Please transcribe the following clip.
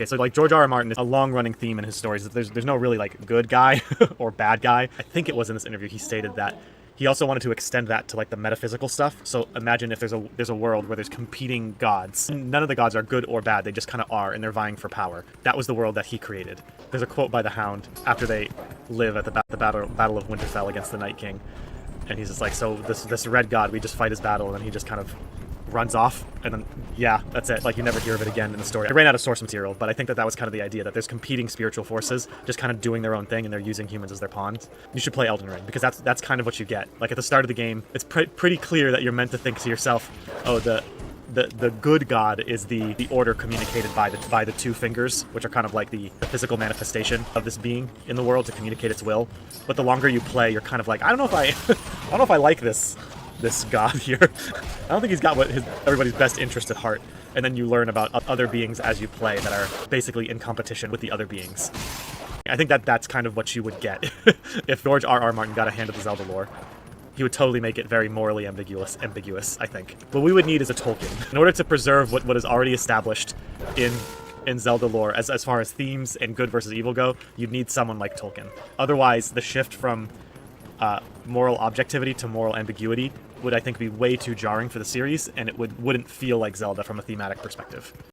Okay, so like George R.R. Martin is a long-running theme in his stories. There's no really like good guy or bad guy. I think it was in this interview he stated that he also wanted to extend that to like the metaphysical stuff. So imagine if there's a world where there's competing gods. None of the gods are good or bad. They just kind of are, and they're vying for power. That was the world that he created. There's a quote by the Hound after they live at the battle of Winterfell against the Night King, and he's just like, so this red god, we just fight his battle, and then he just kind of runs off, and then yeah, that's it. Like, you never hear of it again in the story. I ran out of source material, but I think that was kind of the idea, that there's competing spiritual forces just kind of doing their own thing, and they're using humans as their pawns. You should play Elden Ring, because that's kind of what you get. Like, at the start of the game, it's pretty clear that you're meant to think to yourself, oh, the good god is the order communicated by the two fingers, which are kind of like the physical manifestation of this being in the world to communicate its will. But the longer you play, you're kind of like, I don't know if I I don't know if I like this god here. I don't think he's got everybody's best interest at heart. And then you learn about other beings as you play that are basically in competition with the other beings. I think that's kind of what you would get if George R.R. Martin got a hand of the Zelda lore. He would totally make it very morally ambiguous, I think. What we would need is a Tolkien. In order to preserve what is already established in Zelda lore, as far as themes and good versus evil go, you'd need someone like Tolkien. Otherwise, the shift from moral objectivity to moral ambiguity would, I think, be way too jarring for the series, and it wouldn't feel like Zelda from a thematic perspective.